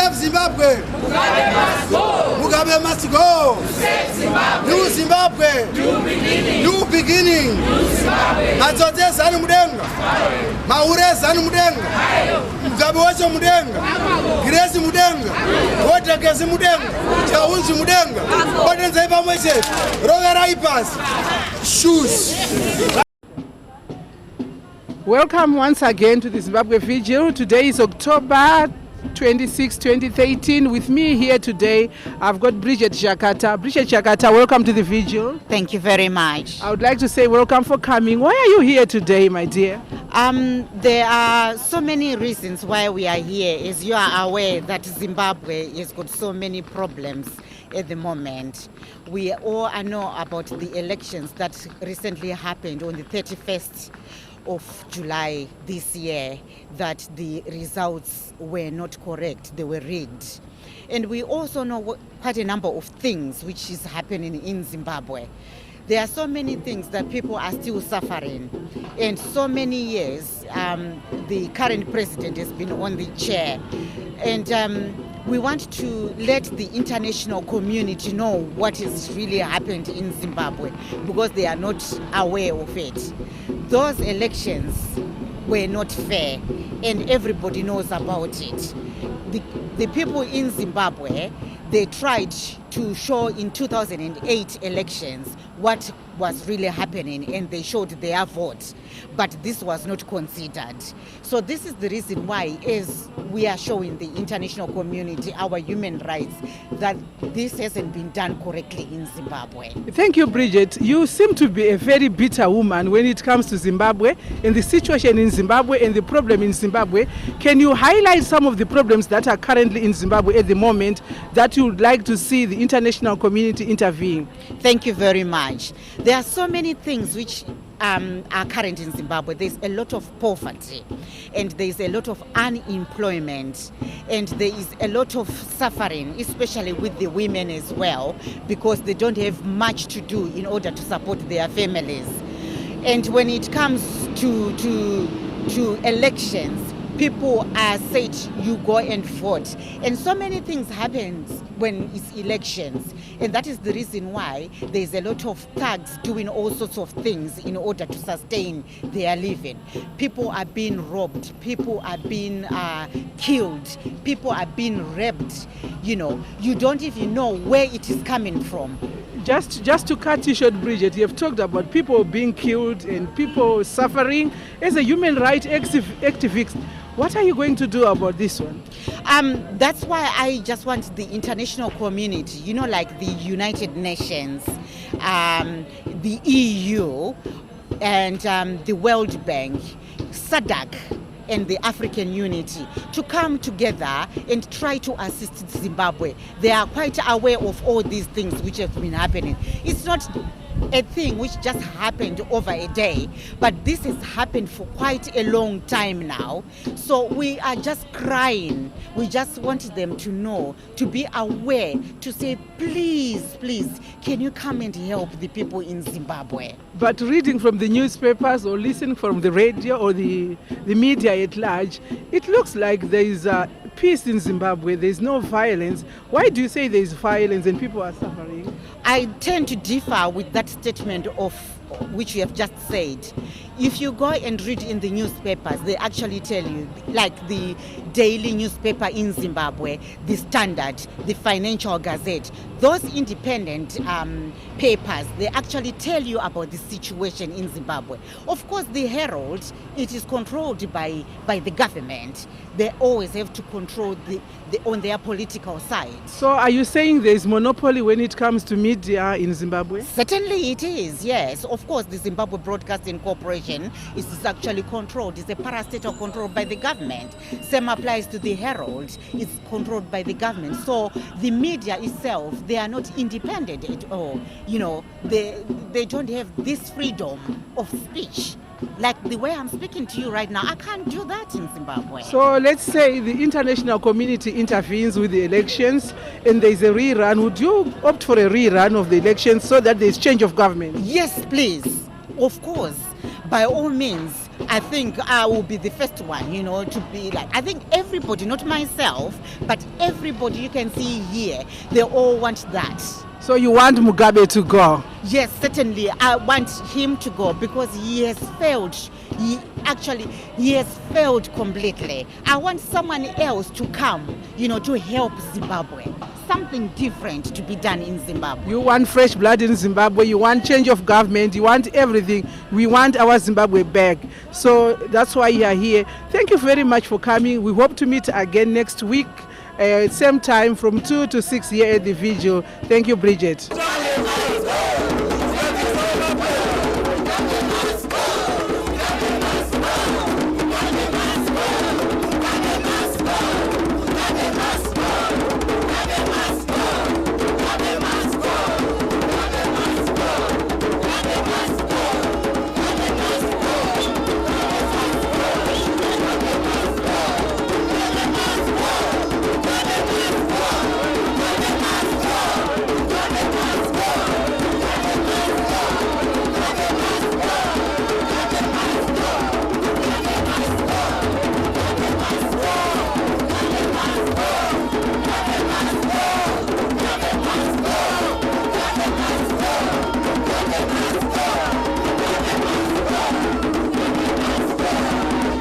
Save Zimbabwe. Mugabe must go. New Zimbabwe. New beginning. Mazote zanu mudenga. Maure zanu mudenga. Mugabe wacho mudenga. Grace mudenga. Water gezi mudenga. Chaunzi mudenga. Odenza ipa mwese. Rogara ipas. Shoes. Welcome once again to the Zimbabwe Vigil. Today is October 26, 2013. With me here today, I've got Bridget Chakata. Bridget Chakata, welcome to the Vigil. Thank you very much. I would like to say welcome for coming. Why are you here today, my dear? There are so many reasons why we are here. As you are aware that Zimbabwe has got so many problems at the moment. We all know about the elections that recently happened on the 31st of July this year, that the results were not correct, they were rigged. And we also know quite a number of things which is happening in Zimbabwe. There are so many things that people are still suffering. And so many years, the current president has been on the chair. And we want to let the international community know what has really happened in Zimbabwe, because they are not aware of it. Those elections were not fair, and everybody knows about it. The people in Zimbabwe, they tried to show in 2008 elections what was really happening, and they showed their vote, but this was not considered. So this is the reason why, as we are showing the international community, our human rights, that this hasn't been done correctly in Zimbabwe. Thank you, Bridget. You seem to be a very bitter woman when it comes to Zimbabwe and the situation in Zimbabwe and the problem in Zimbabwe. Can you highlight some of the problems that are currently in Zimbabwe at the moment that you would like to see the international community intervene? Thank you very much. There are so many things which are current in Zimbabwe. There's a lot of poverty, and there's a lot of unemployment, and there is a lot of suffering, especially with the women as well, because they don't have much to do in order to support their families. And when it comes to elections, people are said you go and vote, and so many things happen when it's elections, and that is the reason why there's a lot of thugs doing all sorts of things in order to sustain their living. People are being robbed, people are being killed, people are being raped. You know, you don't even know where it is coming from. Just to cut you short, Bridget, you have talked about people being killed and people suffering. As a human rights activist, what are you going to do about this one? That's why I just want the international community, you know, like the United Nations, the EU, and the World Bank, SADC, and the African Unity to come together and try to assist Zimbabwe. They are quite aware of all these things which have been happening. It's not a thing which just happened over a day, but this has happened for quite a long time now. So we are just crying. We just want them to know, to be aware, to say, please, please, can you come and help the people in Zimbabwe? But reading from the newspapers or listening from the radio or the media at large, it looks like there is peace in Zimbabwe. There is no violence. Why do you say there is violence and people are suffering? I tend to differ with that statement of which you have just said. If you go and read in the newspapers, they actually tell you, like the daily newspaper in Zimbabwe, the Standard, the Financial Gazette, those independent papers, they actually tell you about the situation in Zimbabwe. Of course, the Herald, it is controlled by the government. They always have to control on their political side. So are you saying there is monopoly when it comes to media in Zimbabwe? Certainly it is, yes. Of course, the Zimbabwe Broadcasting Corporation is actually controlled. It's a parastatal controlled by the government. Same applies to the Herald. It's controlled by the government. So the media itself, they are not independent at all. You know, they don't have this freedom of speech. Like the way I'm speaking to you right now, I can't do that in Zimbabwe. So let's say the international community intervenes with the elections and there's a rerun. Would you opt for a rerun of the elections so that there's change of government? Yes, please. Of course. By all means, I think I will be the first one, to be like, I think everybody, not myself, but everybody you can see here, they all want that. So you want Mugabe to go? Yes, certainly. I want him to go because he has failed. He has failed completely. I want someone else to come, to help Zimbabwe. Something different to be done in Zimbabwe. You want fresh blood in Zimbabwe, you want change of government, you want everything. We want our Zimbabwe back. So that's why you are here. Thank you very much for coming. We hope to meet again next week, same time from 2 to 6 here at the Vigil. Thank you, Bridget.